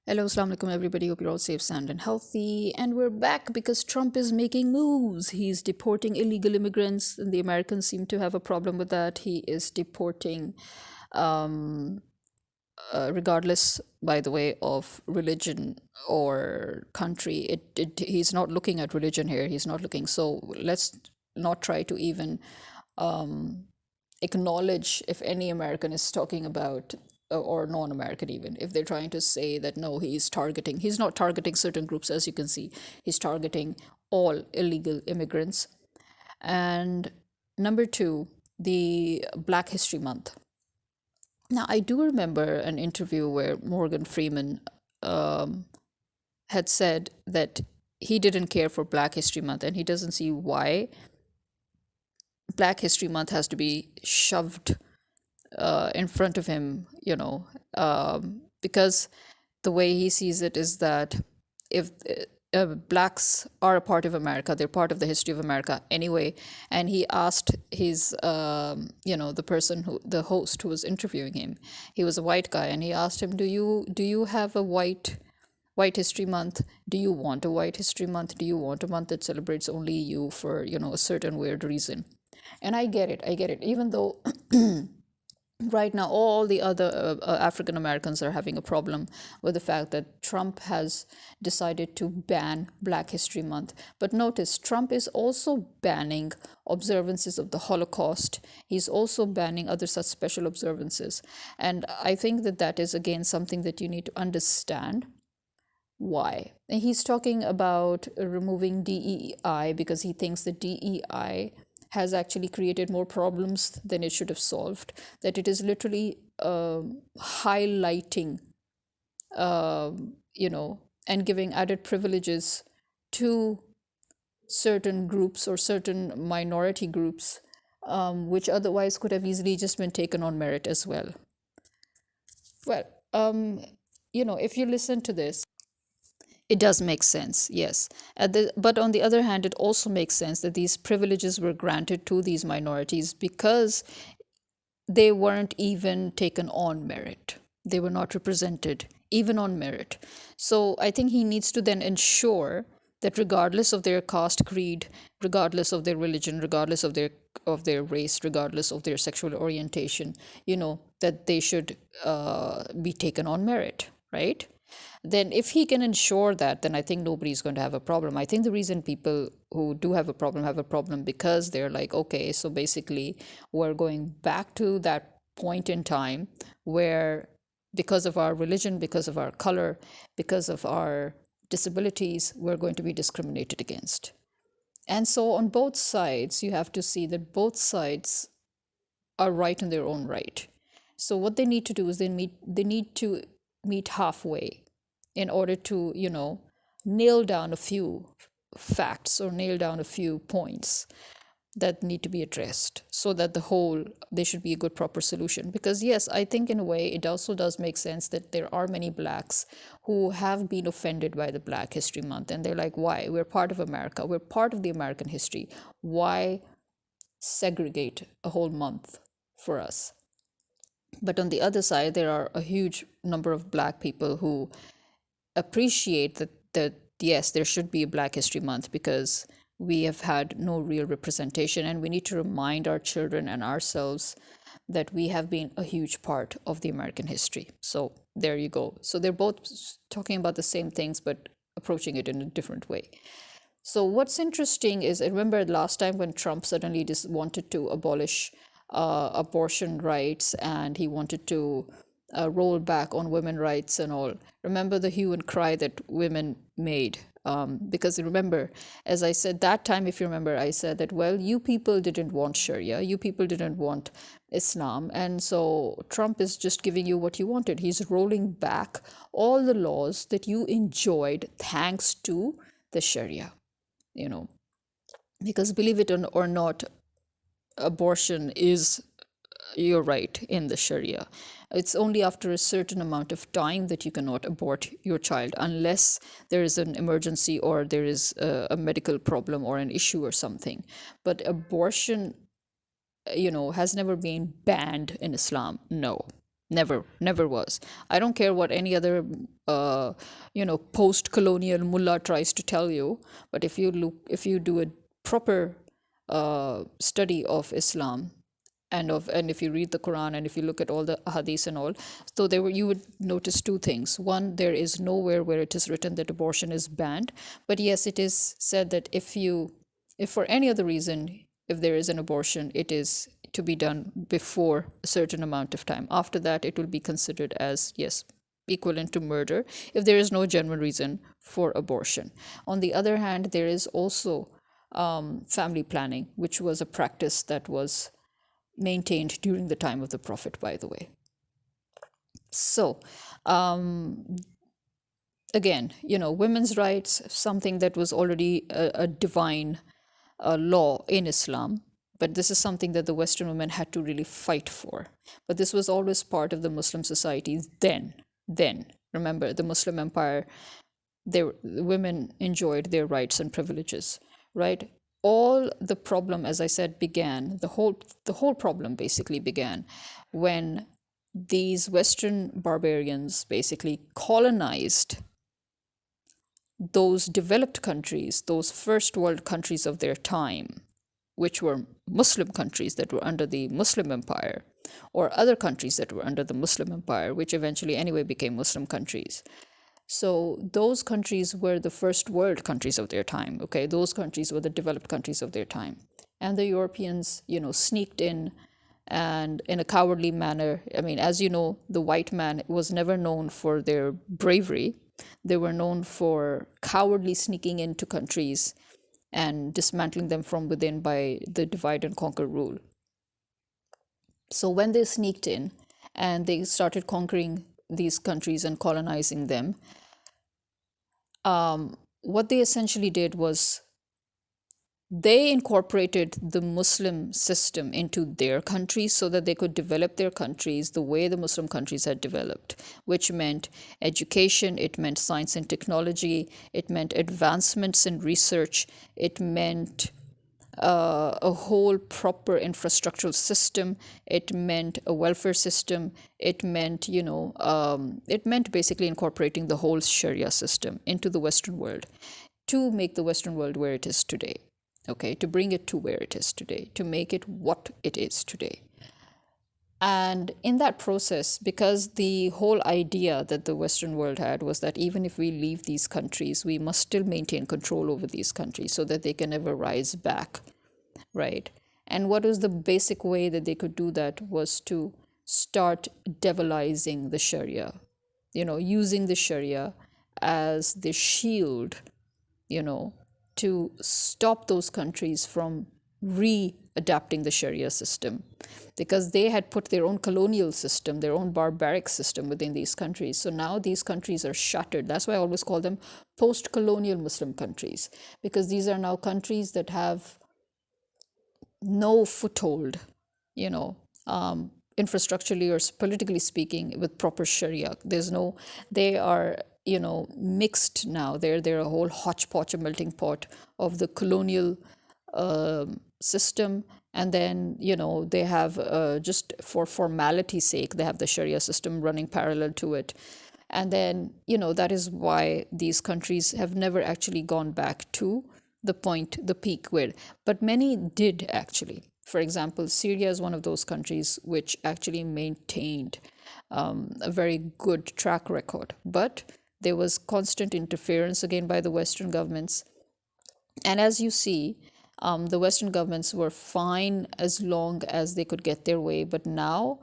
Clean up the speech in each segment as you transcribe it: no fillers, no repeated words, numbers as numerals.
Hello, Assalamu alaikum, everybody. Hope you're all safe, sound, and healthy. And we're back because Trump is making moves. He's deporting illegal immigrants, and the Americans seem to have a problem with that. He is deporting, um, regardless, by the way, of religion or country. He's not looking at religion here. He's not looking. So let's not try to even um, acknowledge if any American is talking about or non-American even if they're trying to say that no, he's not targeting certain groups. As you can see, he's targeting all illegal immigrants. And number two, the Black History Month. Now I do remember an interview where Morgan Freeman um, had said that he didn't care for Black History Month and he doesn't see why Black History Month has to be shoved in front of him, because the way he sees it is that if blacks are a part of America, they're part of the history of America anyway. And he asked his, the person the host who was interviewing him, he was a white guy, and he asked him, do you have a White History Month? Do you want a White History Month? Do you want a month that celebrates only you for a certain weird reason? And I get it, even though right now all the other African Americans are having a problem with the fact that Trump has decided to ban Black History Month. But notice, Trump is also banning observances of the Holocaust. He's also banning other such special observances. And I think that that is, again, something that you need to understand. Why? And he's talking about removing DEI because he thinks that DEI has actually created more problems than it should have solved, that it is literally highlighting, and giving added privileges to certain groups or certain minority groups, which otherwise could have easily just been taken on merit as well. Well, if you listen to this, it does make sense, yes. But on the other hand, it also makes sense that these privileges were granted to these minorities because they weren't even taken on merit. They were not represented even on merit. So I think he needs to then ensure that regardless of their caste, creed, regardless of their religion, regardless of their race, regardless of their sexual orientation, that they should be taken on merit, right? Then if he can ensure that, then I think nobody's going to have a problem. I think the reason people who do have a problem because they're like, okay, so basically we're going back to that point in time where because of our religion, because of our color, because of our disabilities, we're going to be discriminated against. And so on both sides, you have to see that both sides are right in their own right. So what they need to do is they need to meet halfway in order to, nail down a few facts or nail down a few points that need to be addressed so that there should be a good proper solution. Because yes, I think in a way it also does make sense that there are many blacks who have been offended by the Black History Month, and they're like, why? We're part of America, we're part of the American history. Why segregate a whole month for us? But on the other side, there are a huge number of black people who appreciate that yes, there should be a Black History Month because we have had no real representation, and we need to remind our children and ourselves that we have been a huge part of the American history. So there you go. So they're both talking about the same things but approaching it in a different way. So what's interesting is, I remember last time when Trump suddenly just wanted to abolish abortion rights, and he wanted to roll back on women rights and all. Remember the hue and cry that women made? Because remember, as I said that time, if you remember, I said that, well, you people didn't want Sharia, you people didn't want Islam, and so Trump is just giving you what you wanted. He's rolling back all the laws that you enjoyed thanks to the Sharia, you know, because believe it or not, abortion is your right in the Sharia. It's only after a certain amount of time that you cannot abort your child unless there is an emergency or there is a medical problem or an issue or something. But abortion, has never been banned in Islam. No. Never was. I don't care what any other, post-colonial mullah tries to tell you, but if you do a proper study of Islam, and if you read the Quran and if you look at all the hadiths and all, so you would notice two things. One, there is nowhere where it is written that abortion is banned, but yes, it is said that if for any other reason, if there is an abortion, it is to be done before a certain amount of time. After that, it will be considered as, yes, equivalent to murder if there is no genuine reason for abortion. On the other hand, there is also family planning, which was a practice that was maintained during the time of the Prophet, by the way. So, again, women's rights, something that was already a divine law in Islam, but this is something that the Western women had to really fight for. But this was always part of the Muslim society then. Remember, the Muslim empire, women enjoyed their rights and privileges, right? All the problem, as I said, began, the whole problem basically began when these Western barbarians basically colonized those developed countries, those first world countries of their time, which were Muslim countries that were under the Muslim empire, or other countries that were under the Muslim empire, which eventually anyway became Muslim countries. So those countries were the first world countries of their time. Okay, those countries were the developed countries of their time, and the Europeans, sneaked in, and in a cowardly manner. I mean, as you know, the white man was never known for their bravery. They were known for cowardly sneaking into countries and dismantling them from within by the divide and conquer rule. So when they sneaked in and they started conquering these countries and colonizing them, what they essentially did was they incorporated the Muslim system into their countries so that they could develop their countries the way the Muslim countries had developed, which meant education, it meant science and technology, it meant advancements in research, it meant a whole proper infrastructural system, it meant a welfare system, it meant basically incorporating the whole Sharia system into the Western world to make the Western world where it is today. Okay, to bring it to where it is today, to make it what it is today. And in that process, because the whole idea that the Western world had was that even if we leave these countries, we must still maintain control over these countries so that they can never rise back, right? And what was the basic way that they could do that was to start devilizing the Sharia, using the Sharia as the shield, to stop those countries from readapting the Sharia system, because they had put their own colonial system, their own barbaric system within these countries. So now these countries are shattered. That's why I always call them post-colonial Muslim countries, because these are now countries that have no foothold, you know, infrastructurally or politically speaking, with proper Sharia. There's no, they are, mixed now. They're a whole hodgepodge, a melting pot of the colonial system. And then, they have, just for formality's sake, they have the Sharia system running parallel to it. And then, that is why these countries have never actually gone back to the peak where, but many did actually. For example, Syria is one of those countries which actually maintained a very good track record. But there was constant interference again by the Western governments. And as you see, the Western governments were fine as long as they could get their way. But now,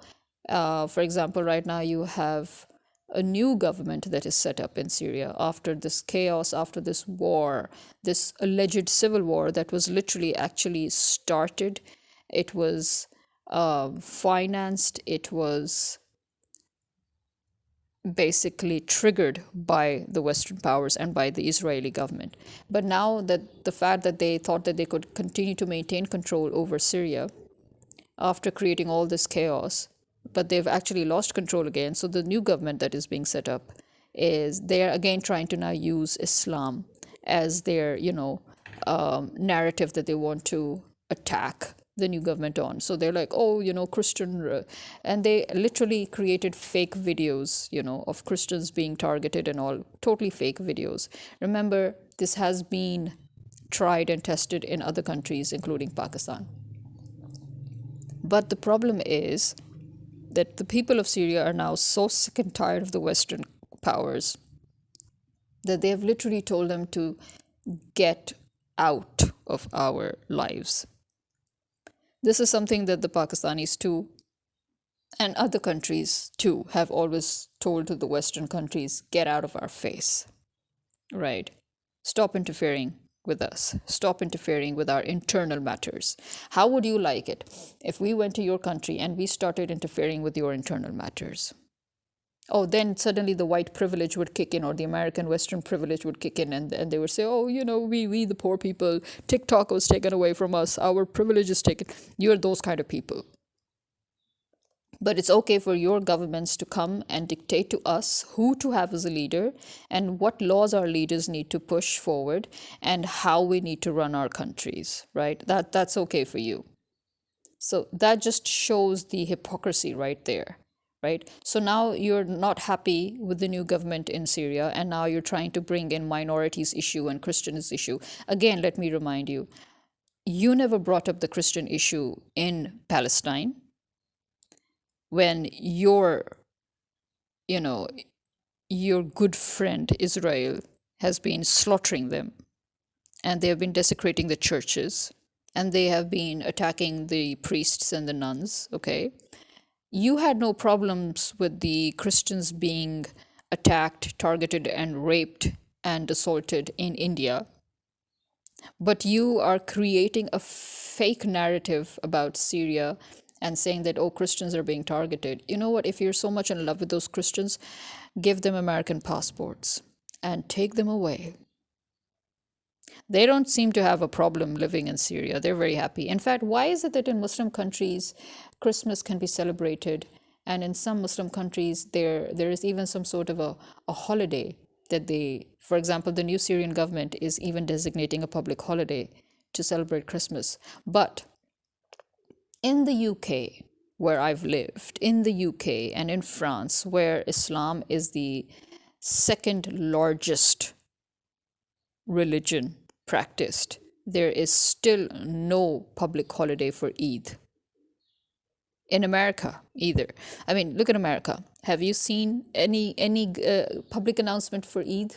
for example, right now you have a new government that is set up in Syria after this chaos, after this war, this alleged civil war that was literally actually started. It was financed, it was basically triggered by the Western powers and by the Israeli government. But now that the fact that they thought that they could continue to maintain control over Syria after creating all this chaos, but they've actually lost control again. So the new government that is being set up is they're again trying to now use Islam as their, narrative that they want to attack the new government on. So they're like, oh, Christian, and they literally created fake videos, of Christians being targeted and all, totally fake videos. Remember, this has been tried and tested in other countries, including Pakistan. But the problem is that the people of Syria are now so sick and tired of the Western powers that they have literally told them to get out of our lives. This is something that the Pakistanis too, and other countries too, have always told to the Western countries, get out of our face, right? Stop interfering with us. Stop interfering with our internal matters. How would you like it if we went to your country and we started interfering with your internal matters? Oh, then suddenly the white privilege would kick in, or the American Western privilege would kick in, and they would say, oh, we, the poor people, TikTok was taken away from us, our privilege is taken. You're those kind of people. But it's okay for your governments to come and dictate to us who to have as a leader and what laws our leaders need to push forward and how we need to run our countries, right? That's okay for you. So that just shows the hypocrisy right there, right? So now you're not happy with the new government in Syria, and now you're trying to bring in minorities issue and Christians issue. Again, let me remind you, you never brought up the Christian issue in Palestine when you know, your good friend Israel has been slaughtering them, and they have been desecrating the churches, and they have been attacking the priests and the nuns, okay? You had no problems with the Christians being attacked, targeted, and raped and assaulted in India. But you are creating a fake narrative about Syria and saying that, oh, Christians are being targeted. You know what? If you're so much in love with those Christians, give them American passports and take them away. They don't seem to have a problem living in Syria. They're very happy. In fact, why is it that in Muslim countries, Christmas can be celebrated, and in some Muslim countries, there is even some sort of a holiday that they, for example, the new Syrian government is even designating a public holiday to celebrate Christmas. But in the UK, where I've lived, in the UK and in France, where Islam is the second largest religion practiced, there is still no public holiday for Eid. In America, either. I mean, look at America. Have you seen any public announcement for Eid?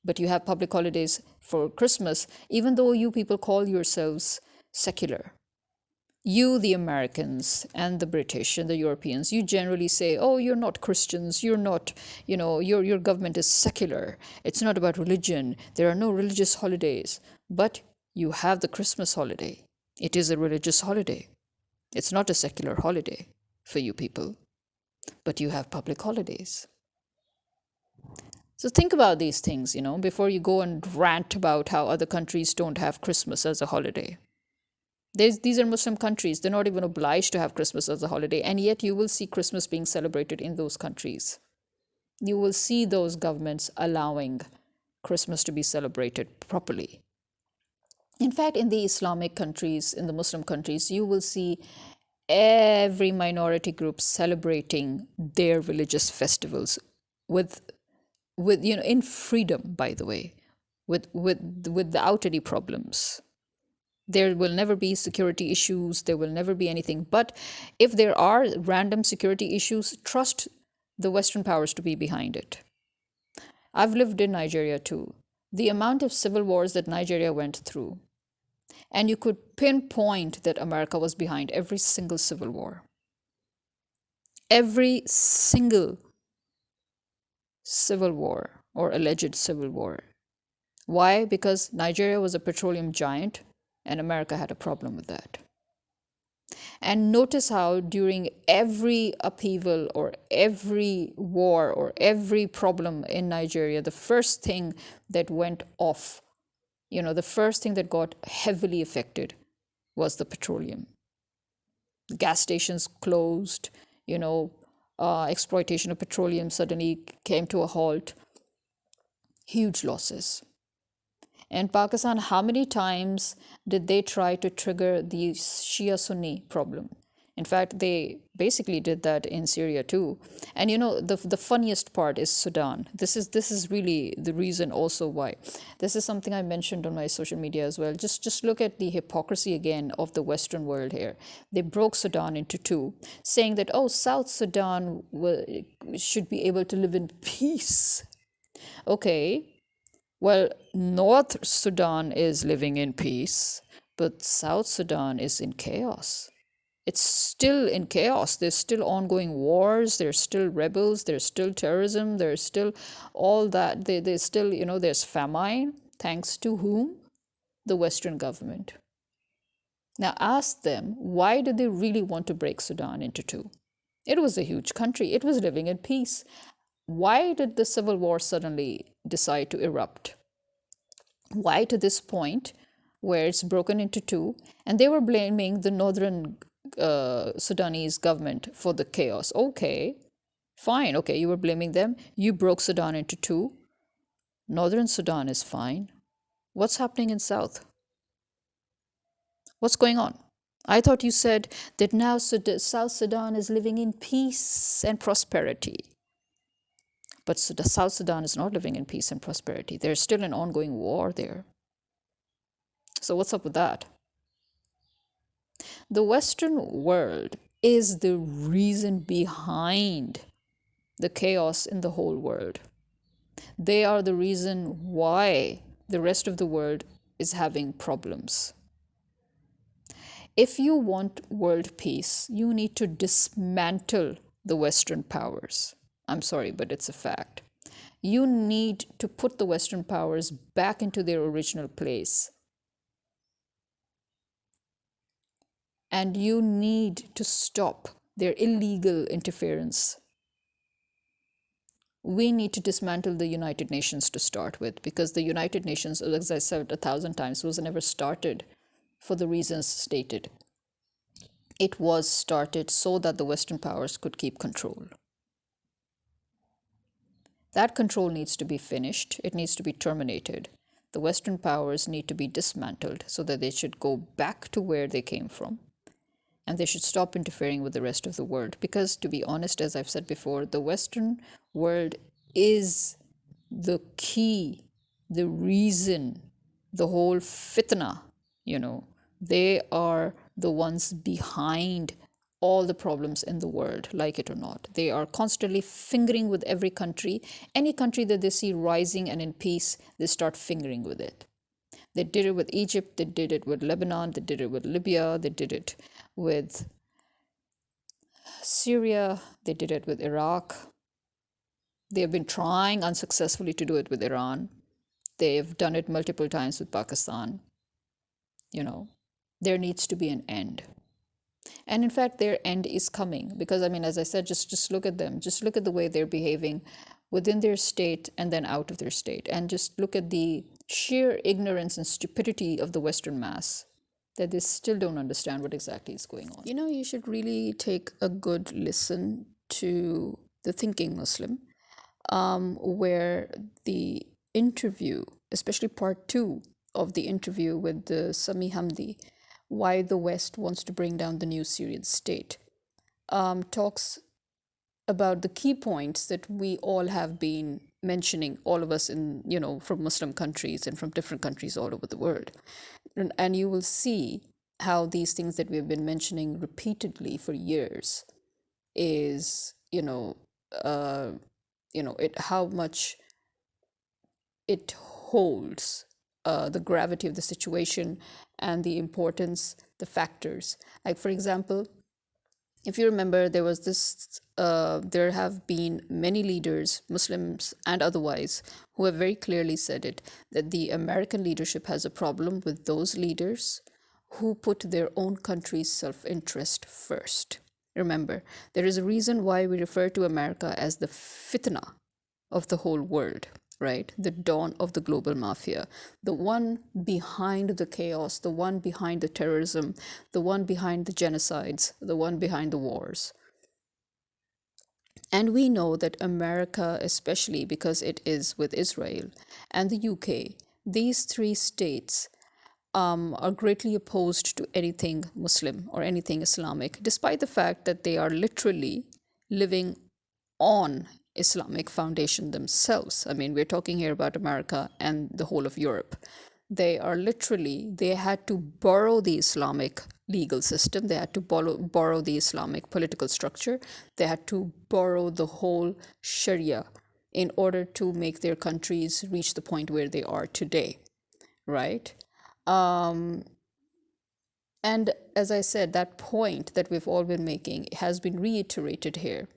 But you have public holidays for Christmas, even though you people call yourselves secular. You, the Americans and the British and the Europeans, you generally say, oh, you're not Christians, you're not, your government is secular. It's not about religion. There are no religious holidays. But you have the Christmas holiday. It is a religious holiday. It's not a secular holiday for you people, but you have public holidays. So think about these things, before you go and rant about how other countries don't have Christmas as a holiday. These are Muslim countries. They're not even obliged to have Christmas as a holiday, and yet you will see Christmas being celebrated in those countries. You will see those governments allowing Christmas to be celebrated properly. In fact, in the Islamic countries, in the Muslim countries, you will see every minority group celebrating their religious festivals with in freedom, by the way, without any problems. There will never be security issues. There will never be anything. But if there are random security issues, trust the Western powers to be behind it. I've lived in Nigeria too. The amount of civil wars that Nigeria went through, and you could pinpoint that America was behind every single civil war. Every single civil war or alleged civil war. Why? Because Nigeria was a petroleum giant and America had a problem with that. And notice how during every upheaval or every war or every problem in Nigeria, the first thing that went off, the first thing that got heavily affected was the petroleum. Gas stations closed, exploitation of petroleum suddenly came to a halt. Huge losses. In Pakistan, how many times did they try to trigger the Shia Sunni problem? In fact, they basically did that in Syria too. And the funniest part is Sudan. This is really the reason also why. This is something I mentioned on my social media as well. Just look at the hypocrisy again of the Western world here. They broke Sudan into two, saying that South Sudan should be able to live in peace. Okay, well, North Sudan is living in peace, but South Sudan is in chaos. It's still in chaos. There's still ongoing wars. There's still rebels. There's still terrorism. There's still all that. There's still, there's famine. Thanks to whom? The Western government. Now ask them, why did they really want to break Sudan into two? It was a huge country. It was living in peace. Why did the civil war suddenly decide to erupt? Why to this point where it's broken into two? And they were blaming the northern Sudanese government for the chaos. Okay, fine. Okay, you were blaming them. You broke Sudan into two. Northern Sudan is fine. What's happening in South? What's going on? I thought you said that now South Sudan is living in peace and prosperity. But South Sudan is not living in peace and prosperity. There's still an ongoing war there. So, what's up with that? The Western world is the reason behind the chaos in the whole world. They are the reason why the rest of the world is having problems. If you want world peace, you need to dismantle the Western powers. I'm sorry, but it's a fact. You need to put the Western powers back into their original place. And you need to stop their illegal interference. We need to dismantle the United Nations to start with, because the United Nations, as I said 1,000 times, was never started for the reasons stated. It was started so that the Western powers could keep control. That control needs to be finished. It needs to be terminated. The Western powers need to be dismantled so that they should go back to where they came from. And they should stop interfering with the rest of the world. Because, to be honest, as I've said before, the Western world is the key, the reason, the whole fitna, they are the ones behind all the problems in the world, like it or not. They are constantly fingering with every country. Any country that they see rising and in peace, they start fingering with it. They did it with Egypt, they did it with Lebanon, they did it with Libya, they did it with Syria, they did it with Iraq. They have been trying unsuccessfully to do it with Iran. They've done it multiple times with Pakistan. There needs to be an end. And in fact, their end is coming, because, as I said, just look at them. Just look at the way they're behaving within their state and then out of their state. And just look at the sheer ignorance and stupidity of the Western mass, that they still don't understand what exactly is going on. You should really take a good listen to The Thinking Muslim, where the interview, especially part 2 of the interview with the Sami Hamdi, why the West wants to bring down the new Syrian state, talks about the key points that we all have been mentioning, all of us from Muslim countries and from different countries all over the world. And you will see how these things that we've been mentioning repeatedly for years is, how much it holds the gravity of the situation and the importance, the factors. Like, for example, if you remember, there have been many leaders, Muslims and otherwise, who have very clearly said it, that the American leadership has a problem with those leaders who put their own country's self-interest first. Remember, there is a reason why we refer to America as the fitna of the whole world, right? The dawn of the global mafia, the one behind the chaos, the one behind the terrorism, the one behind the genocides, the one behind the wars. And we know that America, especially because it is with Israel and the UK, these three states are greatly opposed to anything Muslim or anything Islamic, despite the fact that they are literally living on Islamic foundation themselves. I mean, we're talking here about America and the whole of Europe. They had to borrow the Islamic legal system, they had to borrow the Islamic political structure, they had to borrow the whole Sharia in order to make their countries reach the point where they are today, right? Um, and as I said, that point that we've all been making has been reiterated here.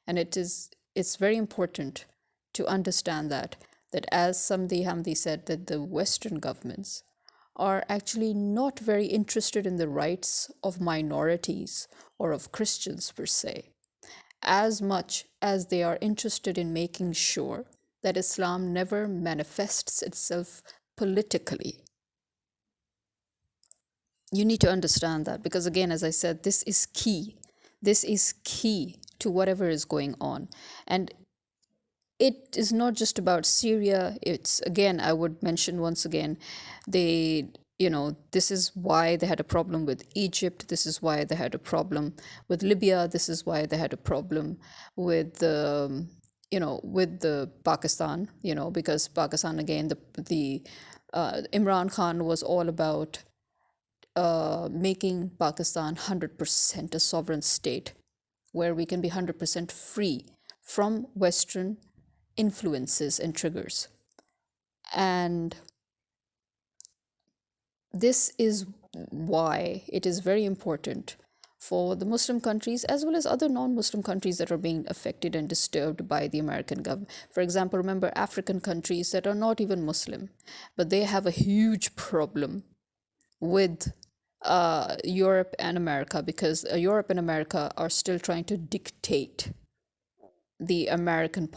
And it's very important to understand that as Samdi Hamdi said, that the Western governments are actually not very interested in the rights of minorities or of Christians per se, as much as they are interested in making sure that Islam never manifests itself politically. You need to understand that because, again, as I said, this is key. This is key to whatever is going on. And it is not just about Syria. It's, again, I would mention once again, this is why they had a problem with Egypt. This is why they had a problem with Libya. This is why they had a problem with with the Pakistan, because Pakistan, again, the Imran Khan was all about making Pakistan 100% a sovereign state where we can be 100% free from Western influences and triggers. And this is why it is very important for the Muslim countries as well as other non-Muslim countries that are being affected and disturbed by the American government. For example, remember African countries that are not even Muslim, but they have a huge problem with Europe and America because Europe and America are still trying to dictate the African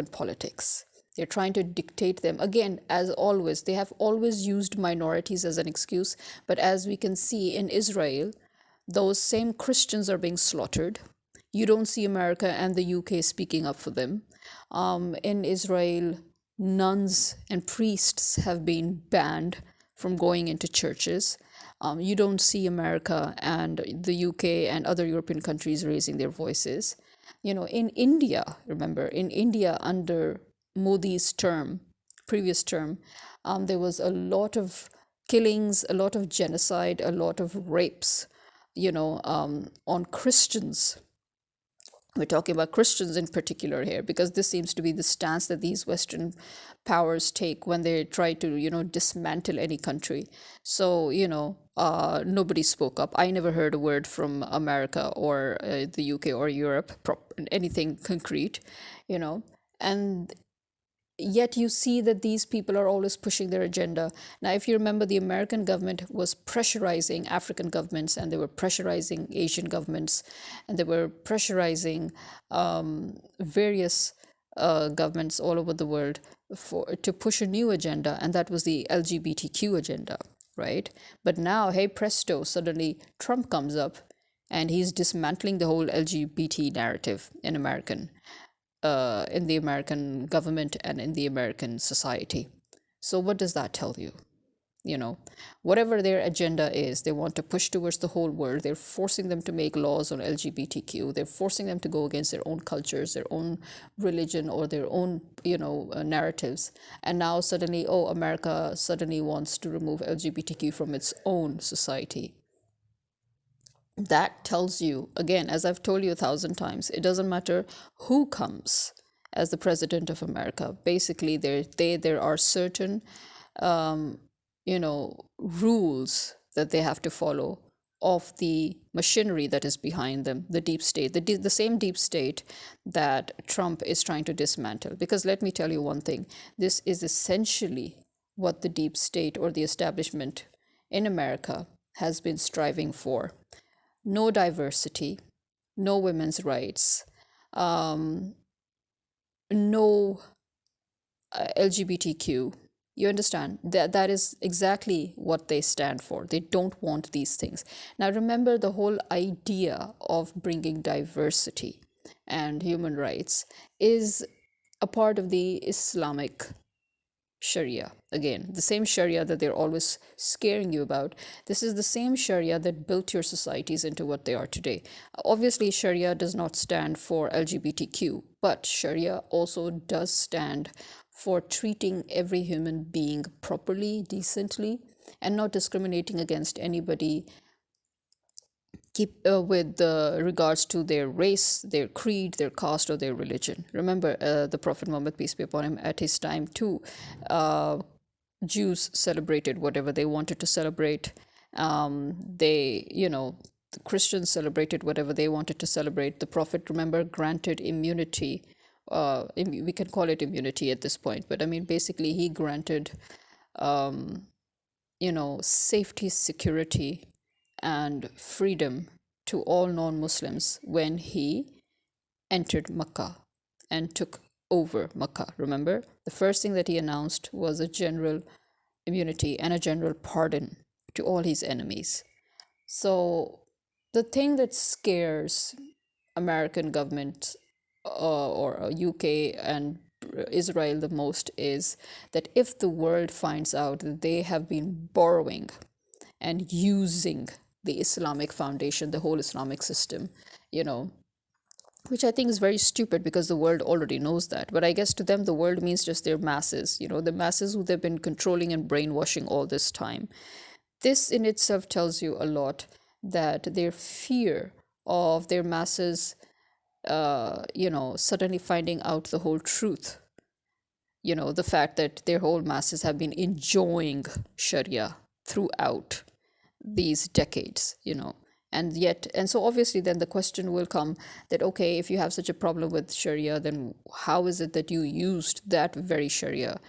politics. They're trying to dictate them. Again, as always, they have always used minorities as an excuse. But as we can see in Israel, those same Christians are being slaughtered. You don't see America and the UK speaking up for them. In Israel, nuns and priests have been banned from going into churches. You don't see America and the UK and other European countries raising their voices. In India, remember, in India under Modi's previous term, there was a lot of killings, a lot of genocide, a lot of rapes, on Christians. We're talking about Christians in particular here because this seems to be the stance that these Western powers take when they try to, dismantle any country. So, nobody spoke up. I never heard a word from America or the UK or Europe, anything concrete, and yet you see that these people are always pushing their agenda. Now, if you remember, the American government was pressurizing African governments, and they were pressurizing Asian governments, and they were pressurizing various governments all over the world to push a new agenda, and that was the LGBTQ agenda, right? But now, hey presto, suddenly Trump comes up and he's dismantling the whole LGBT narrative in the American government and in the American society. So, what does that tell you? Whatever their agenda is, they want to push towards the whole world. They're forcing them to make laws on LGBTQ. They're forcing them to go against their own cultures, their own religion, or their own, narratives. And now suddenly, oh, America suddenly wants to remove LGBTQ from its own society. That tells you, again, as I've told you 1,000 times, it doesn't matter who comes as the president of America. Basically, there are certain rules that they have to follow of the machinery that is behind them, the deep state, the same deep state that Trump is trying to dismantle. Because let me tell you one thing, this is essentially what the deep state or the establishment in America has been striving for. No diversity, no women's rights, no LGBTQ. You understand? That is exactly what they stand for. They don't want these things. Now, remember, the whole idea of bringing diversity and human rights is a part of the Islamic Sharia. Again, the same Sharia that they're always scaring you about. This is the same Sharia that built your societies into what they are today. Obviously, Sharia does not stand for LGBTQ, but Sharia also does stand for treating every human being properly, decently, and not discriminating against anybody keep with regards to their race, their creed, their caste, or their religion. Remember, the Prophet Muhammad, peace be upon him, at his time too, uh, Jews celebrated whatever they wanted to celebrate. The Christians celebrated whatever they wanted to celebrate. The Prophet, remember, granted immunity. We can call it immunity at this point, but I mean, basically, he granted, safety, security, and freedom to all non Muslims when he entered Makkah and took over Makkah. Remember, the first thing that he announced was a general immunity and a general pardon to all his enemies. So the thing that scares American government or UK and Israel the most is that if the world finds out that they have been borrowing and using the Islamic foundation, the whole Islamic system, you know, which I think is very stupid because the world already knows that. But I guess to them, the world means just their masses, the masses who they've been controlling and brainwashing all this time. This in itself tells you a lot that their fear of their masses, suddenly finding out the whole truth, the fact that their whole masses have been enjoying Sharia throughout these decades, and so obviously then the question will come that, okay, if you have such a problem with Sharia, then how is it that you used that very Sharia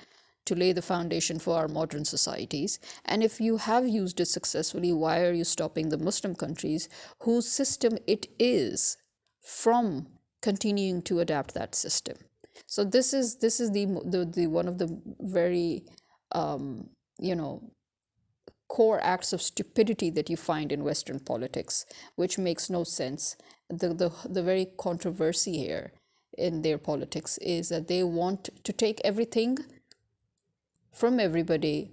to lay the foundation for our modern societies? And if you have used it successfully, why are you stopping the Muslim countries whose system it is from continuing to adapt that system? So this is the one of the very you know core acts of stupidity that you find in Western politics, which makes no sense. The very controversy here in their politics is that they want to take everything from everybody,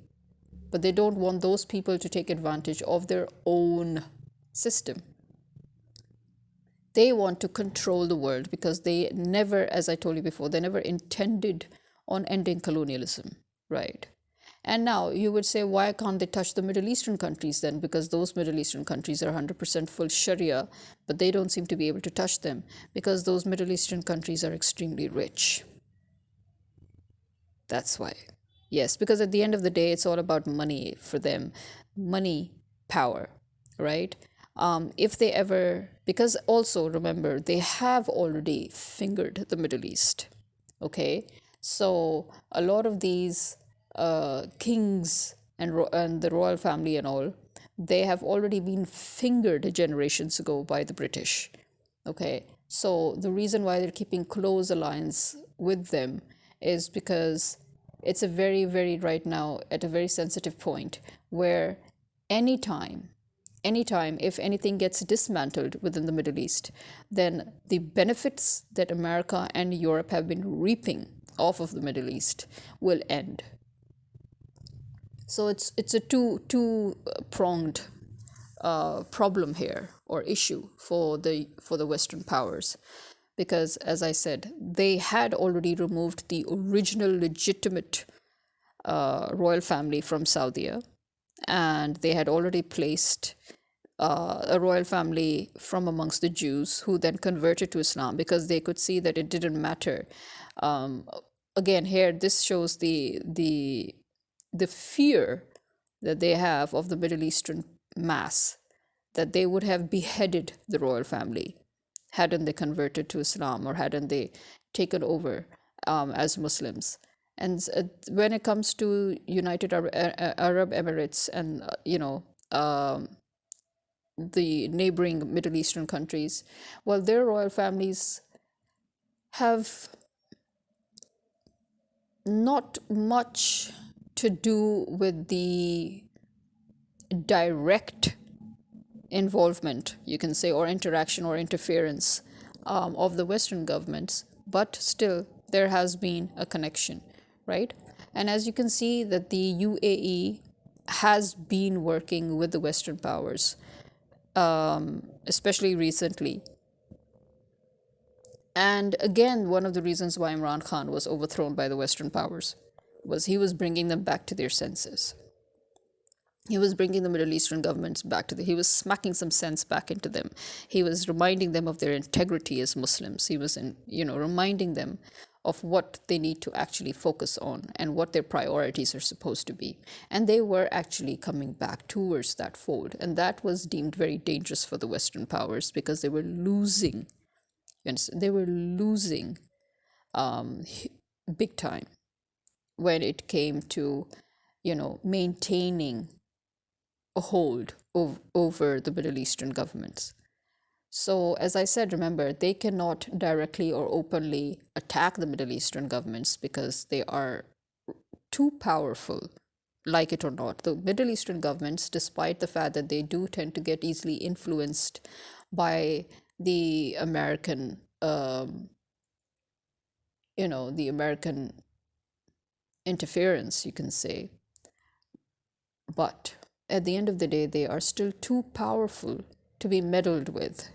but they don't want those people to take advantage of their own system. They want to control the world because they never, as I told you before, they never intended on ending colonialism, right? And now you would say, why can't they touch the Middle Eastern countries then? Because those Middle Eastern countries are 100% full Sharia, but they don't seem to be able to touch them because those Middle Eastern countries are extremely rich. That's why. Yes, because at the end of the day, it's all about money for them. Money, power, right? If they ever, because also remember, they have already fingered the Middle East. Okay, so a lot of these kings and the royal family and all, they have already been fingered generations ago by the British. Okay, so the reason why they're keeping close alliance with them is because it's a very, very right now at a very sensitive point where anytime anytime if anything gets dismantled within the Middle East, then the benefits that America and Europe have been reaping off of the Middle East will end. So it's a two pronged problem here or issue for the Western powers, because as I said, they had already removed the original legitimate royal family from Saudi, and they had already placed a royal family from amongst the Jews who then converted to Islam because they could see that it didn't matter. Um, Again, here this shows the fear that they have of the Middle Eastern mass, that they would have beheaded the royal family hadn't they converted to Islam or hadn't they taken over as Muslims. And when it comes to United Arab Emirates and the neighboring Middle Eastern countries, well, their royal families have not much to do with the direct involvement, you can say, or interaction or interference of the Western governments, but still there has been a connection, right? And as you can see that the UAE has been working with the Western powers, especially recently. And again, one of the reasons why Imran Khan was overthrown by the Western powers was he was bringing them back to their senses. He was bringing the Middle Eastern governments back to he was smacking some sense back into them. He was reminding them of their integrity as Muslims. He was, reminding them of what they need to actually focus on and what their priorities are supposed to be. And they were actually coming back towards that fold. And that was deemed very dangerous for the Western powers because they were losing. They were losing big time when it came to, maintaining a hold over the Middle Eastern governments. So, as I said, remember, they cannot directly or openly attack the Middle Eastern governments because they are too powerful, like it or not. The Middle Eastern governments, despite the fact that they do tend to get easily influenced by the American, the American interference, you can say, but at the end of the day, they are still too powerful to be meddled with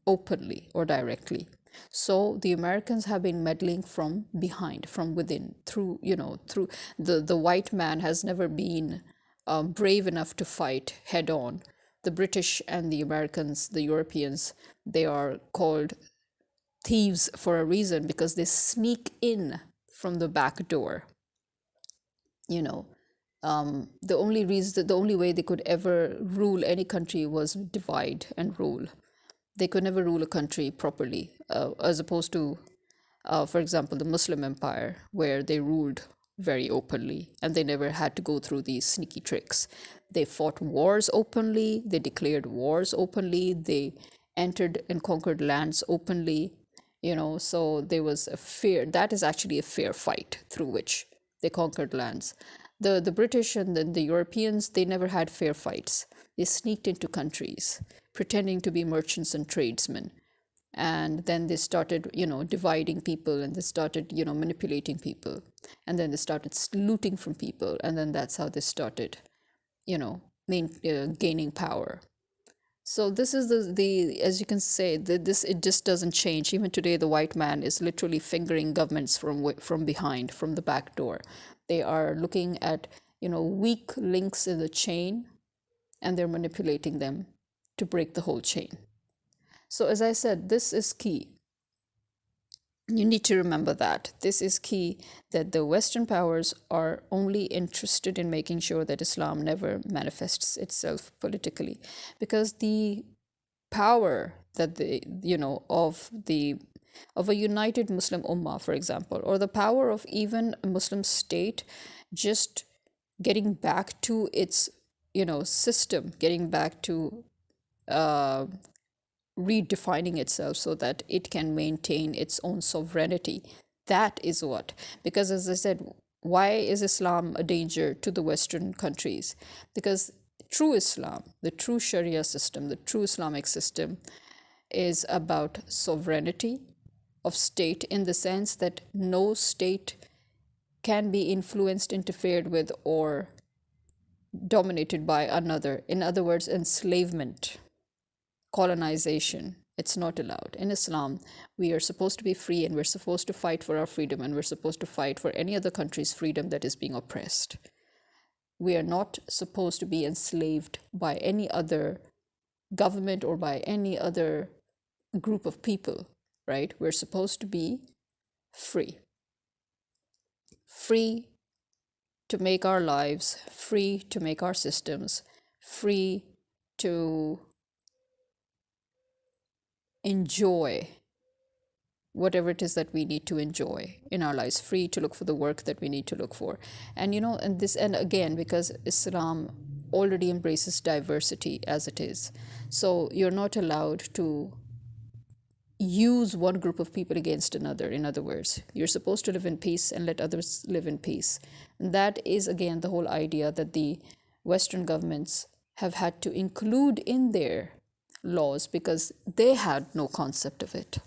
openly or directly. So the Americans have been meddling from behind, from within, through the white man has never been brave enough to fight head on. The British and the Americans, the Europeans, they are called thieves for a reason because they sneak in from the back door. You know, the only way they could ever rule any country was divide and rule. They could never rule a country properly, as opposed to, for example, the Muslim empire, where they ruled very openly and they never had to go through these sneaky tricks. They fought wars openly, they declared wars openly, they entered and conquered lands openly, so there was a fair, that is actually a fair fight through which they conquered lands. The British and the Europeans, they never had fair fights. They sneaked into countries, pretending to be merchants and tradesmen. And then they started, dividing people, and they started, manipulating people. And then they started looting from people. And then that's how they started, gaining power. So this is the as you can say, this it just doesn't change. Even today, the white man is literally fingering governments from behind, from the back door. They are looking at, weak links in the chain, and they're manipulating them to break the whole chain. So as I said, this is key. You need to remember that. This is key, that the Western powers are only interested in making sure that Islam never manifests itself politically, because the power that of a united Muslim ummah, for example, or the power of even a Muslim state just getting back to its system, getting back to redefining itself so that it can maintain its own sovereignty. That is what, because as I said, why is Islam a danger to the Western countries? Because true Islam, the true Sharia system, the true Islamic system, is about sovereignty of state, in the sense that no state can be influenced, interfered with, or dominated by another. In other words, enslavement, colonization, it's not allowed. In Islam, we are supposed to be free, and we're supposed to fight for our freedom, and we're supposed to fight for any other country's freedom that is being oppressed. We are not supposed to be enslaved by any other government or by any other group of people, right? We're supposed to be free. Free to make our lives, free to make our systems, free to enjoy whatever it is that we need to enjoy in our lives, free to look for the work that we need to look for. And and again, because Islam already embraces diversity as it is, so you're not allowed to use one group of people against another. In other words, you're supposed to live in peace and let others live in peace. And that is again the whole idea that the Western governments have had to include in their laws, because they had no concept of it.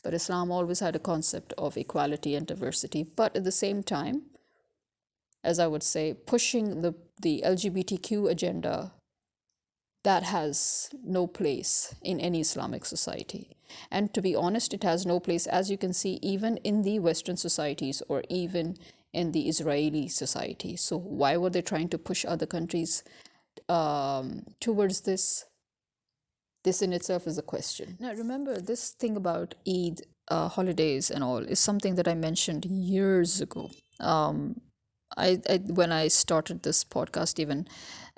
But Islam always had a concept of equality and diversity. But at the same time, as I would say, pushing the LGBTQ agenda, that has no place in any Islamic society. And to be honest, it has no place, as you can see, even in the Western societies or even in the Israeli society. So why were they trying to push other countries towards this? This in itself is a question. Now, remember, this thing about Eid holidays and all is something that I mentioned years ago. I when I started this podcast, even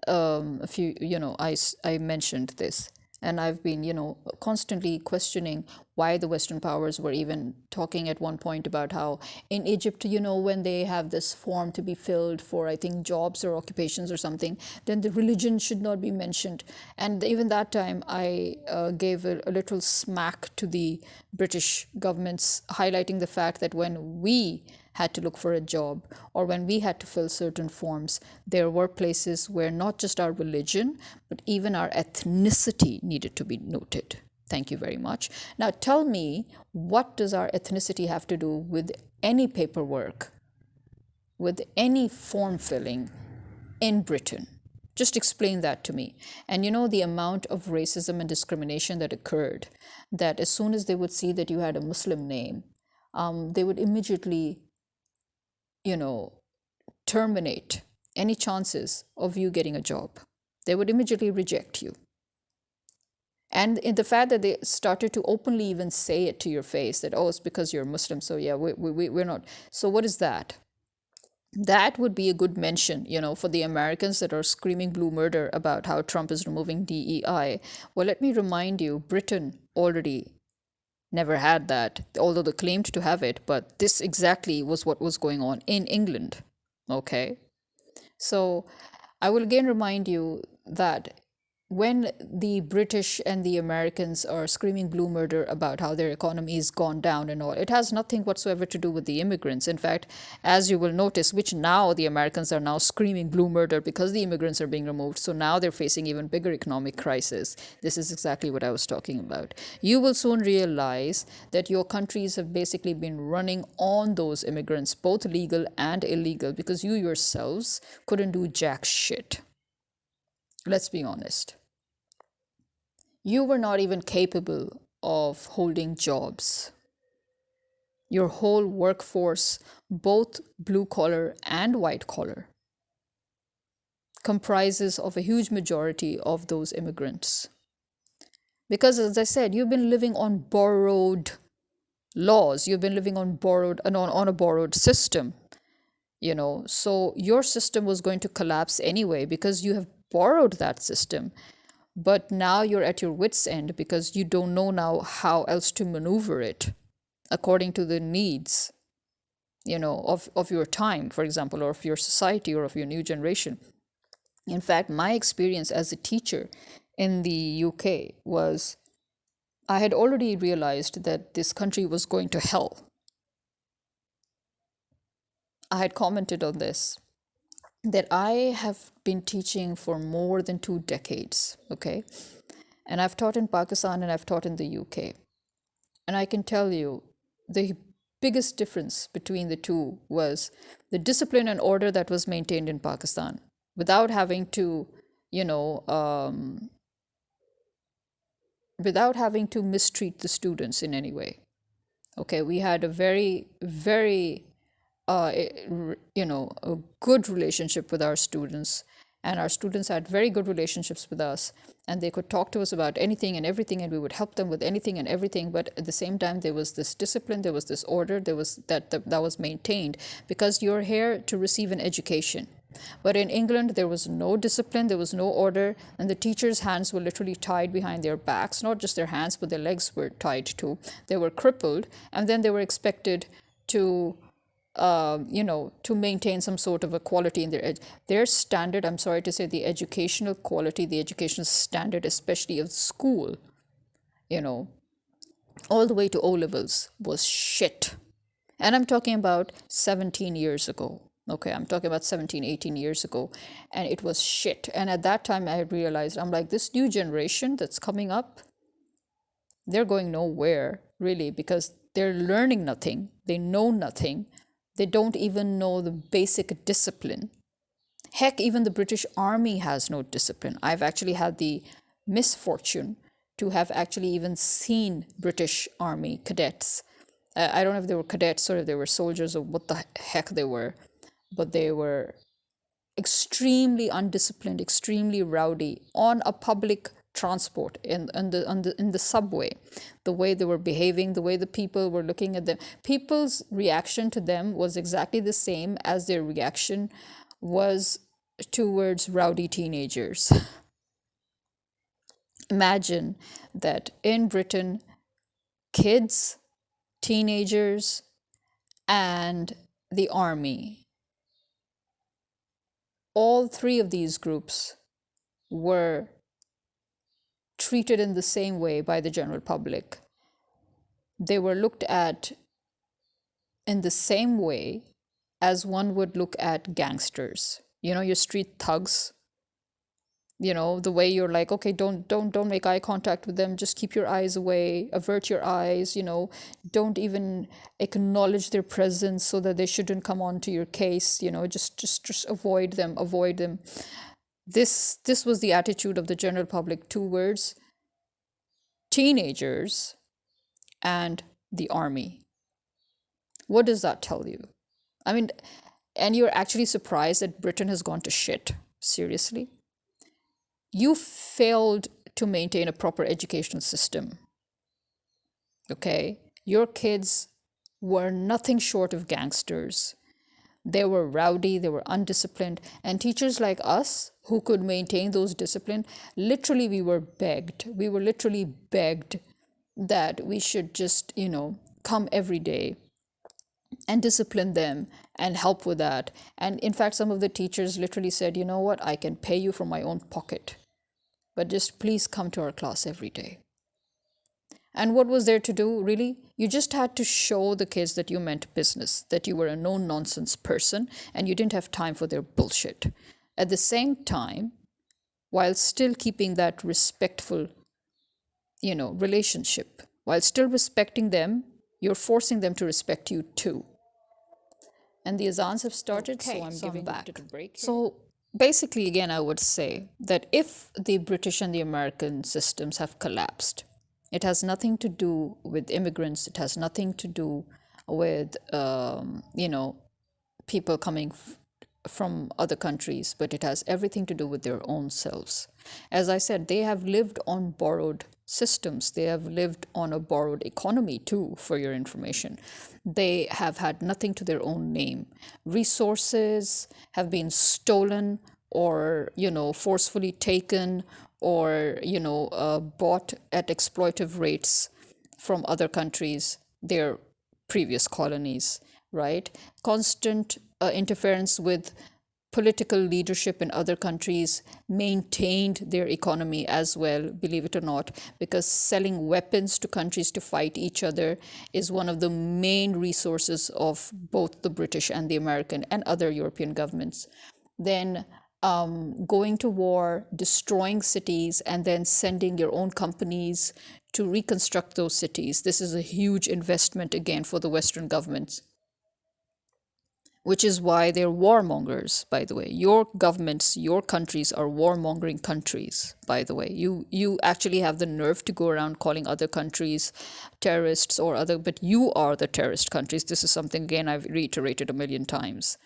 a few, I mentioned this, and I've been, constantly questioning why the Western powers were even talking at one point about how in Egypt, when they have this form to be filled for, I think, jobs or occupations or something, then the religion should not be mentioned. And even that time, I gave a little smack to the British governments, highlighting the fact that when we had to look for a job or when we had to fill certain forms, there were places where not just our religion, but even our ethnicity needed to be noted. Thank you very much. Now tell me, what does our ethnicity have to do with any paperwork, with any form filling in Britain? Just explain that to me. And the amount of racism and discrimination that occurred, that as soon as they would see that you had a Muslim name, they would immediately, terminate any chances of you getting a job. They would immediately reject you. And in the fact that they started to openly even say it to your face that, oh, it's because you're Muslim. So yeah, we're not. So what is that? That would be a good mention, for the Americans that are screaming blue murder about how Trump is removing DEI. Well, let me remind you, Britain already never had that, although they claimed to have it, but this exactly was what was going on in England. Okay. So I will again remind you that when the British and the Americans are screaming blue murder about how their economy has gone down and all, it has nothing whatsoever to do with the immigrants. In fact, as you will notice, which now the Americans are now screaming blue murder because the immigrants are being removed. So now they're facing even bigger economic crisis. This is exactly what I was talking about. You will soon realize that your countries have basically been running on those immigrants, both legal and illegal, because you yourselves couldn't do jack shit. Let's be honest. You were not even capable of holding jobs. Your whole workforce, both blue collar and white collar, comprises of a huge majority of those immigrants. Because as I said, you've been living on borrowed laws, you've been living on on a borrowed system, so your system was going to collapse anyway because you have borrowed that system. But now you're at your wits' end because you don't know now how else to maneuver it according to the needs, of your time, for example, or of your society or of your new generation. In fact, my experience as a teacher in the UK was I had already realized that this country was going to hell. I had commented on this, that I have been teaching for more than 2 decades, okay? And I've taught in Pakistan and I've taught in the UK. And I can tell you the biggest difference between the two was the discipline and order that was maintained in Pakistan without having to, you know, um, without having to mistreat the students in any way. Okay, we had a very, very a good relationship with our students, and our students had very good relationships with us, and they could talk to us about anything and everything, and we would help them with anything and everything. But at the same time, there was this discipline, there was this order, there was that was maintained, because you're here to receive an education. But in England, there was no discipline, there was no order, and the teachers' hands were literally tied behind their backs. Not just their hands, but their legs were tied too. They were crippled, and then they were expected to to maintain some sort of a quality in their standard. I'm sorry to say, the educational quality, the educational standard, especially of school, you know, all the way to O levels, was shit. And I'm talking about 17 years ago. Okay, I'm talking about 17, 18 years ago. And it was shit. And at that time, I realized, I'm like, this new generation that's coming up, they're going nowhere really, because they're learning nothing, they know nothing, they don't even know the basic discipline. Heck, even the British Army has no discipline. I've actually had the misfortune to have actually even seen British Army cadets. I don't know if they were cadets or if they were soldiers or what the heck they were, but they were extremely undisciplined, extremely rowdy on a public transport in the subway. The way they were behaving, the way the people were looking at them, people's reaction to them was exactly the same as their reaction was towards rowdy teenagers. Imagine that in Britain, kids, teenagers, and the army, all three of these groups were treated in the same way by the general public. They were looked at in the same way as one would look at gangsters. You know, your street thugs, you know, the way you're like, okay, don't make eye contact with them, just keep your eyes away, avert your eyes, you know, don't even acknowledge their presence so that they shouldn't come onto your case, you know, just avoid them, avoid them. This was the attitude of the general public towards teenagers and the army. What does that tell you? I mean, and you're actually surprised that Britain has gone to shit. Seriously? You failed to maintain a proper educational system. Okay? Your kids were nothing short of gangsters. They were rowdy, they were undisciplined, and teachers like us who could maintain those discipline, literally we were begged. We were literally begged that we should just, you know, come every day and discipline them and help with that. And in fact, some of the teachers literally said, you know what, I can pay you from my own pocket, but just please come to our class every day. And what was there to do, really? You just had to show the kids that you meant business, that you were a no nonsense person and you didn't have time for their bullshit. At the same time, while still keeping that respectful, you know, relationship, while still respecting them, you're forcing them to respect you too. And the azans have started, okay, so I'm giving back a break here. So basically, again, I would say that if the British and the American systems have collapsed, it has nothing to do with immigrants. It has nothing to do with, you know, people coming from other countries, but it has everything to do with their own selves. As I said, they have lived on borrowed systems. They have lived on a borrowed economy too, for your information. They have had nothing to their own name. Resources have been stolen or, you know, forcefully taken or, you know, bought at exploitive rates from other countries, their previous colonies, right? Constant interference with political leadership in other countries maintained their economy as well, believe it or not, because selling weapons to countries to fight each other is one of the main resources of both the British and the American and other European governments. Then going to war, destroying cities, and then sending your own companies to reconstruct those cities. This is a huge investment again for the Western governments, which is why they're warmongers, by the way. Your governments, your countries are warmongering countries, by the way. You actually have the nerve to go around calling other countries terrorists or other, but you are the terrorist countries. This is something, again, I've reiterated a million times.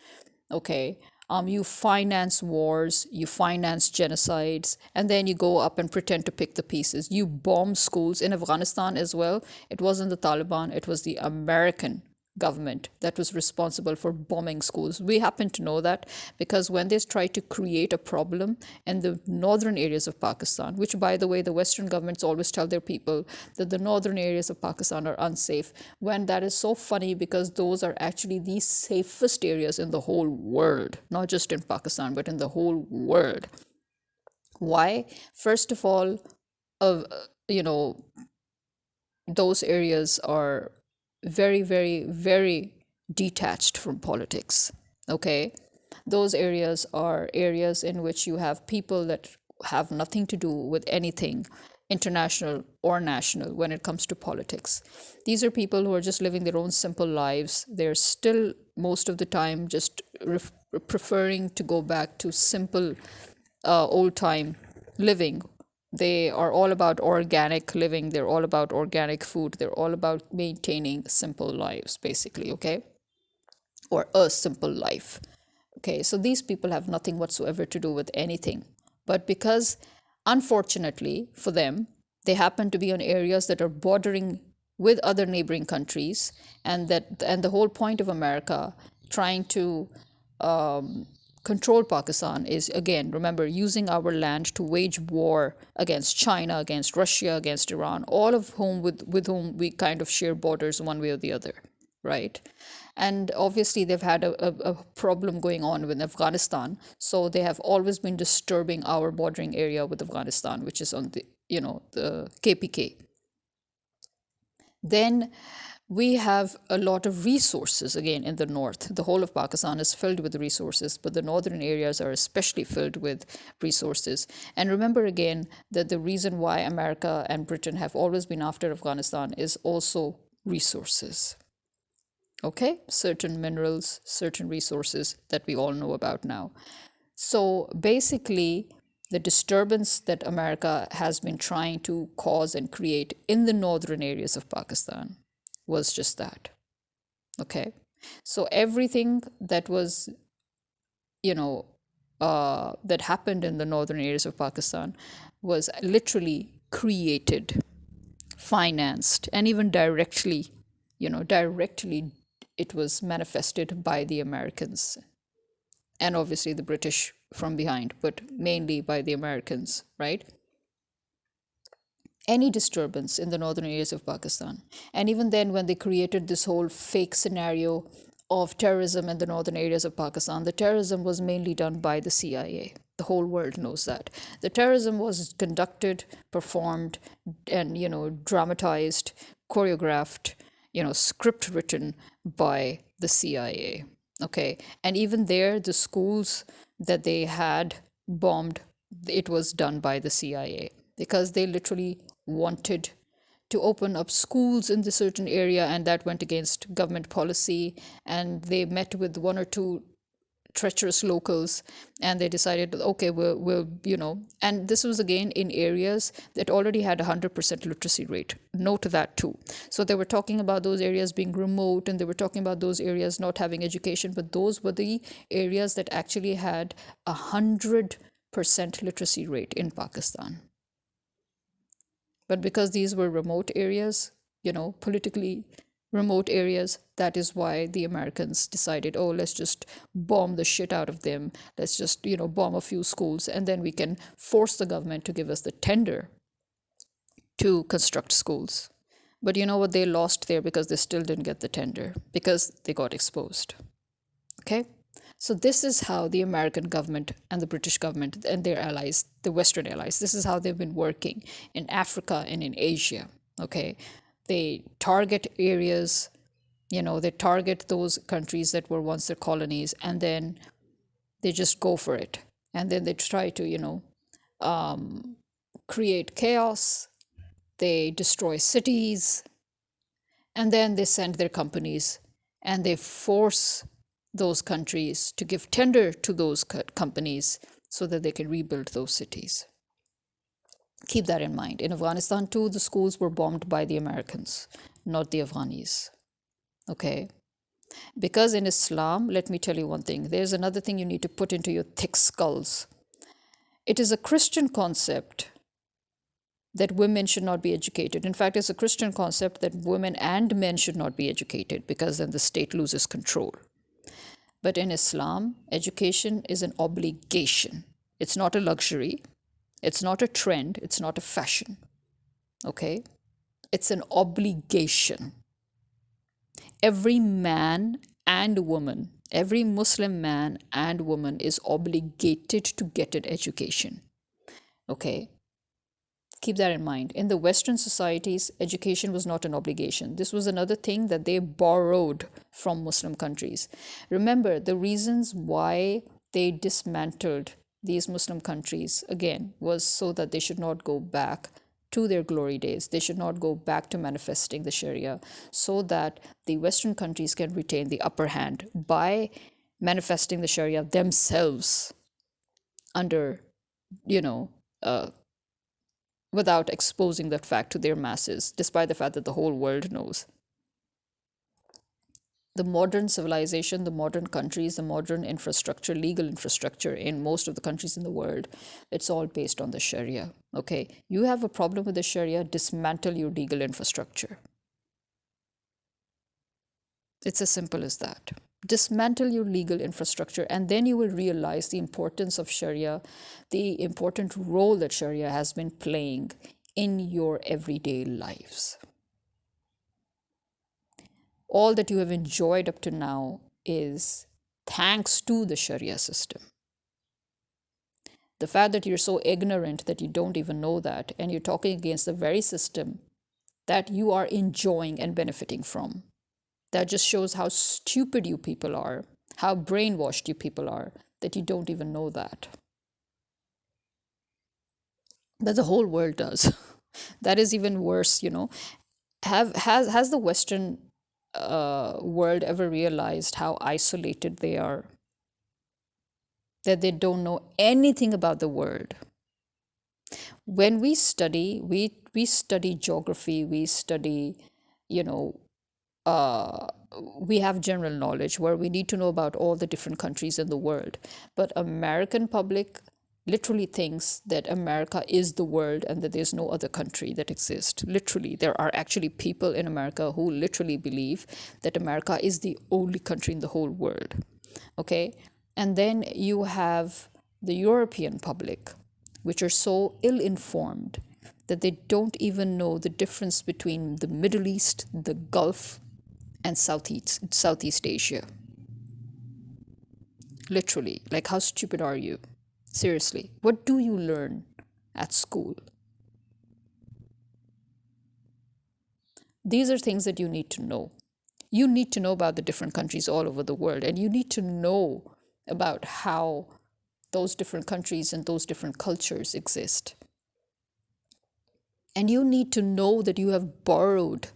Okay. You finance wars, you finance genocides, and then you go up and pretend to pick the pieces. You bomb schools in Afghanistan as well. It wasn't the Taliban, it was the American government that was responsible for bombing schools. We happen to know that because when they tried to create a problem in the northern areas of Pakistan, which, by the way, the Western governments always tell their people that the northern areas of Pakistan are unsafe, when that is so funny because those are actually the safest areas in the whole world, not just in Pakistan, but in the whole world. Why? First of all, you know, those areas are very, very, very detached from politics. Okay? Those areas are areas in which you have people that have nothing to do with anything international or national when it comes to politics. These are people who are just living their own simple lives. They're still, most of the time, just preferring to go back to simple, old time living. They are all about organic living. They're all about organic food. They're all about maintaining simple lives, basically, okay? Or a simple life. Okay, so these people have nothing whatsoever to do with anything. But because, unfortunately for them, they happen to be on areas that are bordering with other neighboring countries, and the whole point of America trying to control Pakistan is, again, remember, using our land to wage war against China, against Russia, against Iran, all of whom with whom we kind of share borders one way or the other, right? And obviously they've had a problem going on with Afghanistan, so they have always been disturbing our bordering area with Afghanistan, which is on the, the KPK. Then we have a lot of resources again in the north. The whole of Pakistan is filled with resources, but the northern areas are especially filled with resources. And remember again that the reason why America and Britain have always been after Afghanistan is also resources. Okay, certain minerals, certain resources that we all know about now. So basically, the disturbance that America has been trying to cause and create in the northern areas of Pakistan was just that. Okay, so everything that was, that happened in the northern areas of Pakistan was literally created, financed, and even directly it was manifested by the Americans, and obviously the British from behind, but mainly by the Americans, right? Any disturbance in the northern areas of Pakistan. And even then, when they created this whole fake scenario of terrorism in the northern areas of Pakistan, the terrorism was mainly done by the CIA. The whole world knows that. The terrorism was conducted, performed, and, dramatized, choreographed, script written by the CIA. Okay. And even there, the schools that they had bombed, it was done by the CIA because they literally wanted to open up schools in the certain area, and that went against government policy. And they met with one or two treacherous locals, and they decided, okay, we'll and this was again in areas that already had 100% literacy rate. Note that too. So they were talking about those areas being remote, and they were talking about those areas not having education, but those were the areas that actually had 100% literacy rate in Pakistan. But because these were remote areas, politically remote areas, that is why the Americans decided, oh, let's just bomb the shit out of them. Let's just, bomb a few schools, and then we can force the government to give us the tender to construct schools. But you know what? They lost there because they still didn't get the tender because they got exposed. Okay? So this is how the American government and the British government and their allies, the Western allies, this is how they've been working in Africa and in Asia. Okay, they target areas, they target those countries that were once their colonies, and then they just go for it. And then they try to, create chaos. They destroy cities, and then they send their companies and they force those countries to give tender to those companies so that they can rebuild those cities. Keep that in mind. In Afghanistan, too, the schools were bombed by the Americans, not the Afghanis. Okay? Because in Islam, let me tell you one thing, there's another thing you need to put into your thick skulls. It is a Christian concept that women should not be educated. In fact, it's a Christian concept that women and men should not be educated because then the state loses control. But in Islam, education is an obligation. It's not a luxury. It's not a trend. It's not a fashion. Okay? It's an obligation. Every man and woman, every Muslim man and woman is obligated to get an education. Okay? Keep that in mind. In the Western societies, education was not an obligation. This was another thing that they borrowed from Muslim countries. Remember, the reasons why they dismantled these Muslim countries, again, was so that they should not go back to their glory days. They should not go back to manifesting the Sharia so that the Western countries can retain the upper hand by manifesting the Sharia themselves under, you know, uh, without exposing that fact to their masses, despite the fact that the whole world knows. The modern civilization, the modern countries, the modern infrastructure, legal infrastructure in most of the countries in the world, it's all based on the Sharia. Okay, you have a problem with the Sharia, dismantle your legal infrastructure. It's as simple as that. Dismantle your legal infrastructure, and then you will realize the importance of Sharia, the important role that Sharia has been playing in your everyday lives. All that you have enjoyed up to now is thanks to the Sharia system. The fact that you're so ignorant that you don't even know that, and you're talking against the very system that you are enjoying and benefiting from, that just shows how stupid you people are, how brainwashed you people are, that you don't even know that. But the whole world does. That is even worse, you know. Has the Western world ever realized how isolated they are? That they don't know anything about the world. When we study, we study geography, we study, you know, uh, we have general knowledge where we need to know about all the different countries in the world. But American public literally thinks that America is the world and that there's no other country that exists. Literally, there are actually people in America who literally believe that America is the only country in the whole world. Okay? And then you have the European public, which are so ill informed that they don't even know the difference between the Middle East, the Gulf, and Southeast Asia. Literally, like, how stupid are you? Seriously, what do you learn at school? These are things that you need to know. You need to know about the different countries all over the world, and you need to know about how those different countries and those different cultures exist. And you need to know that you have borrowed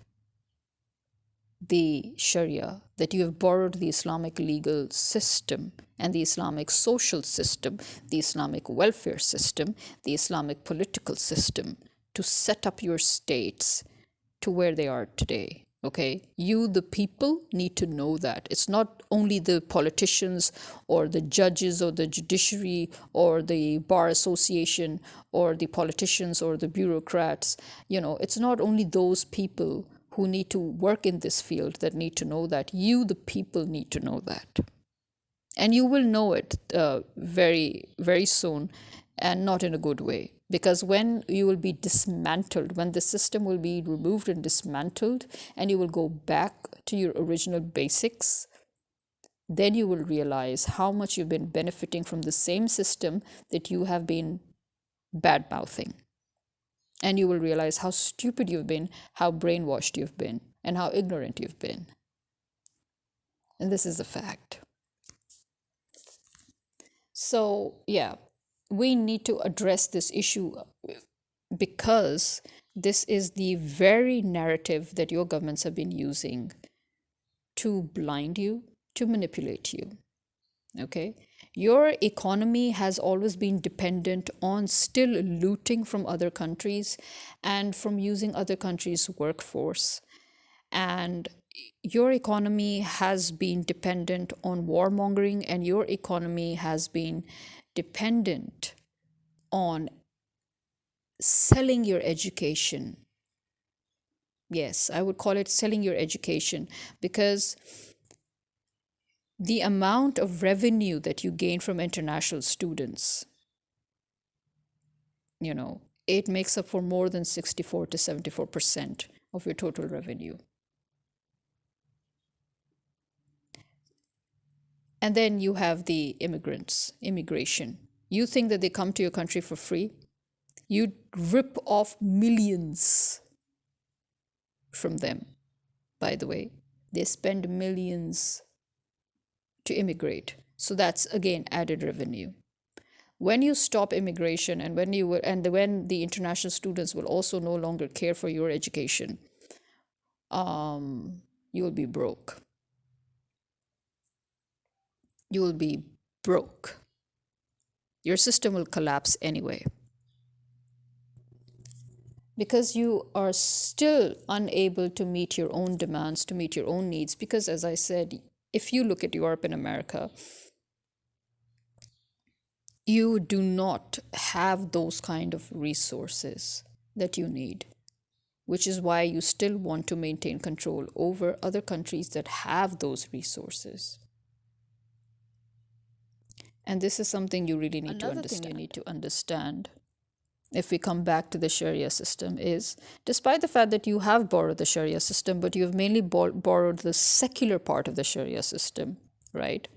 the Sharia, that you have borrowed the Islamic legal system and the Islamic social system, the Islamic welfare system, the Islamic political system to set up your states to where they are today. Okay, you, the people, need to know that. It's not only the politicians or the judges or the judiciary or the bar association or the politicians or the bureaucrats. You know, it's not only those people who need to work in this field that need to know that. You, the people, need to know that. And you will know it very, very soon, and not in a good way. Because when you will be dismantled, when the system will be removed and dismantled, and you will go back to your original basics, then you will realize how much you've been benefiting from the same system that you have been bad mouthing. And you will realize how stupid you've been, how brainwashed you've been, and how ignorant you've been. And this is a fact. So, yeah, we need to address this issue because this is the very narrative that your governments have been using to blind you, to manipulate you. Okay? Your economy has always been dependent on still looting from other countries and from using other countries' workforce. And your economy has been dependent on warmongering, and your economy has been dependent on selling your education. Yes, I would call it selling your education, because the amount of revenue that you gain from international students, you know, it makes up for more than 64 to 74% of your total revenue. And then you have the immigration. You think that they come to your country for free? You rip off millions from them, by the way. They spend millions to immigrate. So that's again added revenue. When you stop immigration, and when the international students will also no longer care for your education, you will be broke. You will be broke. Your system will collapse anyway, because you are still unable to meet your own demands, to meet your own needs. Because, as I said, if you look at Europe and America, you do not have those kind of resources that you need, which is why you still want to maintain control over other countries that have those resources. And this is something you really need to understand. Another thing you need to understand, if we come back to the Sharia system, is despite the fact that you have borrowed the Sharia system, but you have mainly borrowed the secular part of the Sharia system, right?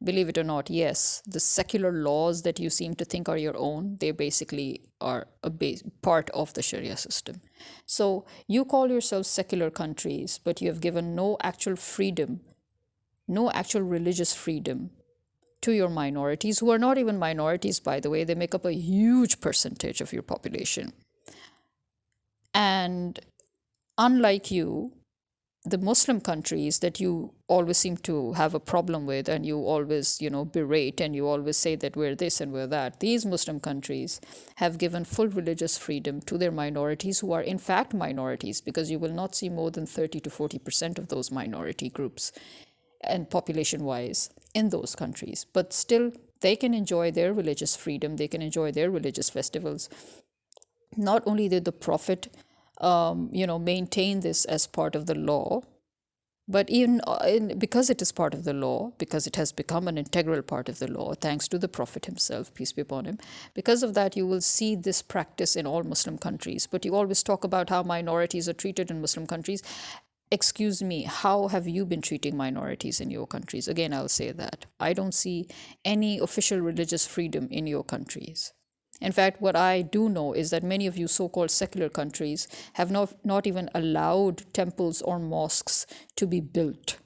Believe it or not, yes, the secular laws that you seem to think are your own, they basically are a part of the Sharia system. So you call yourselves secular countries, but you have given no actual freedom, no actual religious freedom to your minorities, who are not even minorities, by the way. They make up a huge percentage of your population. And unlike you, the Muslim countries that you always seem to have a problem with, and you always, berate, and you always say that we're this and we're that, these Muslim countries have given full religious freedom to their minorities, who are in fact minorities, because you will not see more than 30 to 40% of those minority groups and population wise in those countries. But still, they can enjoy their religious freedom, they can enjoy their religious festivals. Not only did the Prophet maintain this as part of the law, but even because it is part of the law, because it has become an integral part of the law, thanks to the Prophet himself, peace be upon him, because of that, you will see this practice in all Muslim countries. But you always talk about how minorities are treated in Muslim countries. Excuse me, how have you been treating minorities in your countries? Again, I'll say that I don't see any official religious freedom in your countries. In fact, what I do know is that many of you so-called secular countries have not even allowed temples or mosques to be built.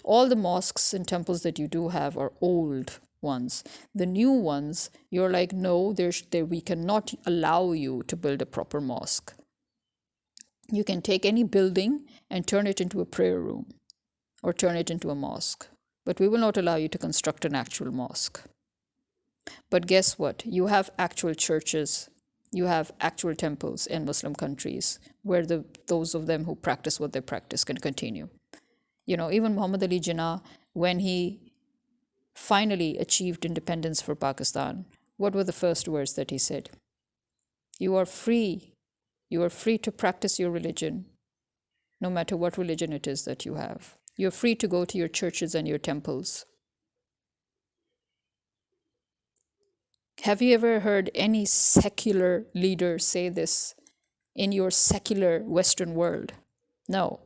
All the mosques and temples that you do have are old ones. The new ones, you're like, no, we cannot allow you to build a proper mosque. You can take any building and turn it into a prayer room or turn it into a mosque, but we will not allow you to construct an actual mosque. But guess what? You have actual churches, you have actual temples in Muslim countries where those of them who practice what they practice can continue. Even Muhammad Ali Jinnah, when he finally achieved independence for Pakistan, what were the first words that he said? You are free. You are free to practice your religion, no matter what religion it is that you have. You're free to go to your churches and your temples. Have you ever heard any secular leader say this in your secular Western world? No.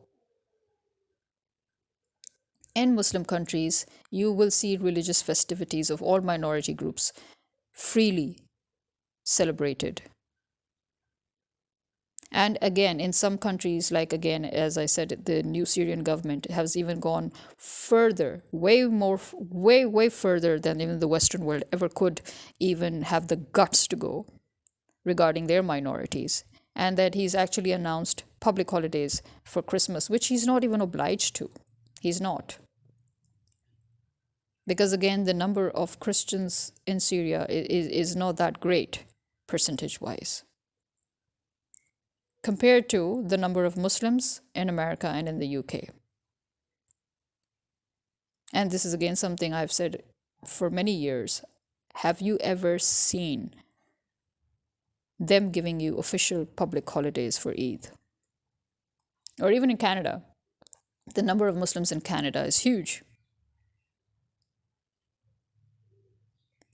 In Muslim countries, you will see religious festivities of all minority groups freely celebrated. And again, in some countries, like again, as I said, the new Syrian government has even gone further, way further than even the Western world ever could even have the guts to go regarding their minorities. And that he's actually announced public holidays for Christmas, which he's not even obliged to. He's not. Because again, the number of Christians in Syria is not that great, percentage-wise, compared to the number of Muslims in America and in the UK. And this is again something I've said for many years. Have you ever seen them giving you official public holidays for Eid? Or even in Canada, the number of Muslims in Canada is huge.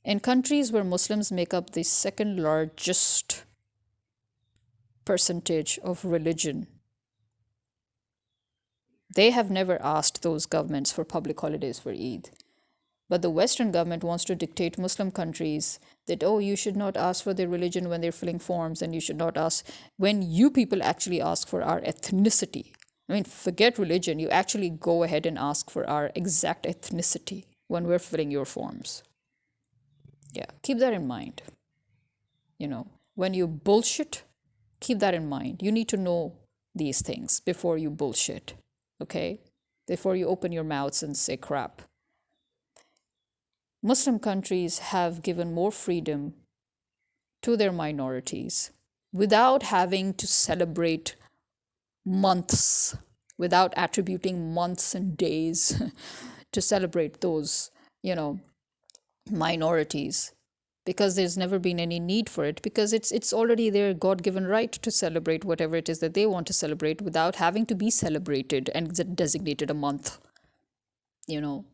In countries where Muslims make up the second largest percentage of religion, they have never asked those governments for public holidays for Eid. But the Western government wants to dictate Muslim countries that, oh, you should not ask for their religion when they're filling forms, and you should not ask when you people actually ask for our ethnicity. I mean, forget religion. You actually go ahead and ask for our exact ethnicity when we're filling your forms. Yeah, keep that in mind. When you bullshit, keep that in mind. You need to know these things before you bullshit, okay? Before you open your mouths and say crap. Muslim countries have given more freedom to their minorities without having to celebrate months, without attributing months and days to celebrate those, you know, minorities, because there's never been any need for it, because it's already their god-given right to celebrate whatever it is that they want to celebrate without having to be celebrated and designated a month, you know.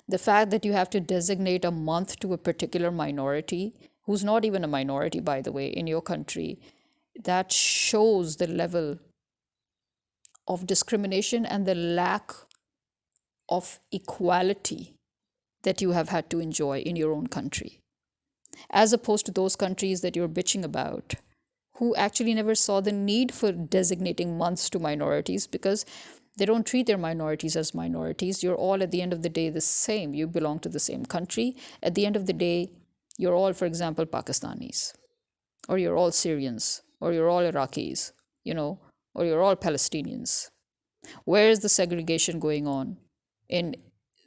The fact that you have to designate a month to a particular minority, who's not even a minority, by the way, in your country, that shows the level of discrimination and the lack of equality that you have had to enjoy in your own country, as opposed to those countries that you're bitching about, who actually never saw the need for designating months to minorities because they don't treat their minorities as minorities. You're all, at the end of the day, the same. You belong to the same country. At the end of the day, you're all, for example, Pakistanis, or you're all Syrians, or you're all Iraqis, or you're all Palestinians. Where is the segregation going on? In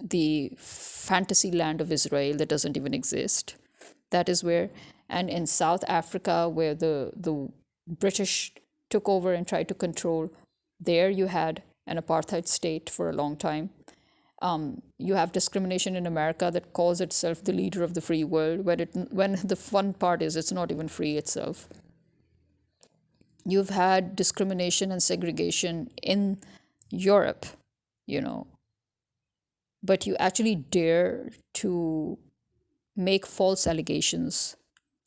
the fantasy land of Israel that doesn't even exist. That is where, and in South Africa, where the British took over and tried to control, there you had an apartheid state for a long time. You have discrimination in America that calls itself the leader of the free world, when the fun part is it's not even free itself. You've had discrimination and segregation in Europe, you know, but you actually dare to make false allegations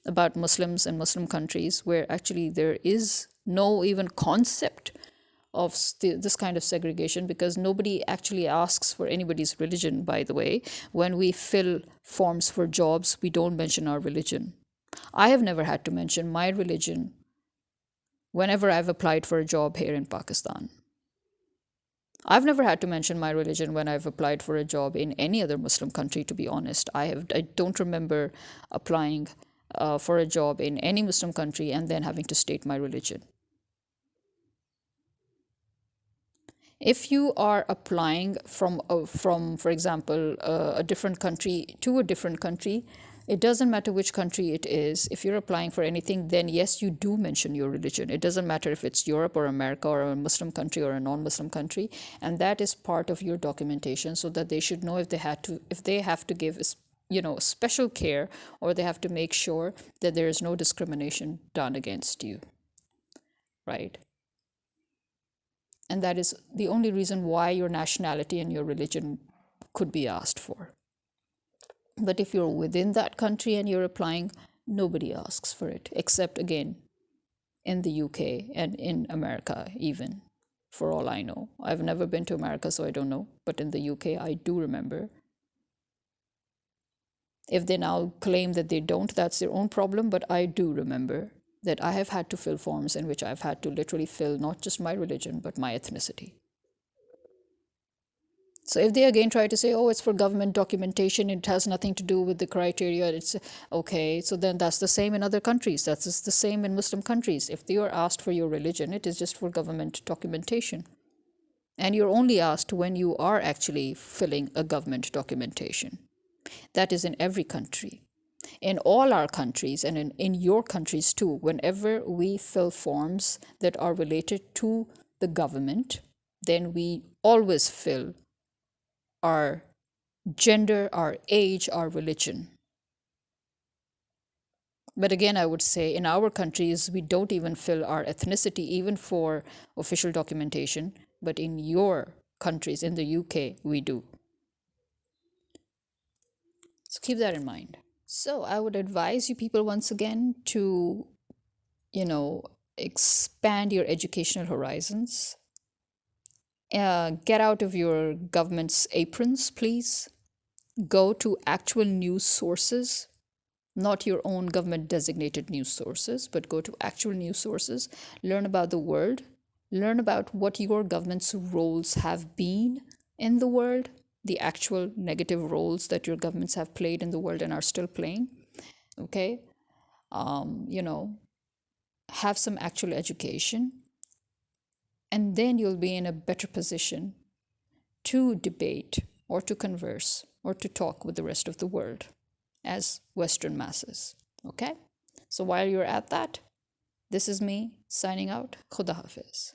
about Muslims and Muslim countries where actually there is no even concept of this kind of segregation, because nobody actually asks for anybody's religion, by the way. When we fill forms for jobs, we don't mention our religion. I have never had to mention my religion whenever I've applied for a job here in Pakistan. I've never had to mention my religion when I've applied for a job in any other Muslim country, to be honest. I don't remember applying for a job in any Muslim country and then having to state my religion. If you are applying from for example, a different country to a different country, it doesn't matter which country it is. If you're applying for anything, then yes, you do mention your religion. It doesn't matter if it's Europe or America or a Muslim country or a non-Muslim country, and that is part of your documentation, so that they should know if they have to give special care, or they have to make sure that there is no discrimination done against you, right? And that is the only reason why your nationality and your religion could be asked for. But if you're within that country and you're applying, nobody asks for it, except, again, in the UK and in America, even, for all I know. I've never been to America, so I don't know. But in the UK, I do remember. If they now claim that they don't, that's their own problem. But I do remember that I have had to fill forms in which I've had to literally fill not just my religion, but my ethnicity. So if they again try to say, oh, it's for government documentation, it has nothing to do with the criteria, it's okay. So then that's the same in other countries. That's the same in Muslim countries. If they are asked for your religion, it is just for government documentation. And you're only asked when you are actually filling a government documentation. That is in every country. In all our countries, and in your countries too, whenever we fill forms that are related to the government, then we always fill our gender, our age, our religion. But again, I would say in our countries, we don't even fill our ethnicity, even for official documentation. But in your countries, in the UK, we do. So keep that in mind. So I would advise you people once again to, expand your educational horizons. Get out of your government's aprons, please. Go to actual news sources, not your own government designated news sources, but go to actual news sources. Learn about the world. Learn about what your government's roles have been in the world, the actual negative roles that your governments have played in the world and are still playing. Okay. You know, have some actual education, and then you'll be in a better position to debate or to converse or to talk with the rest of the world as Western masses. Okay? So while you're at that, this is me signing out. Khuda Hafiz.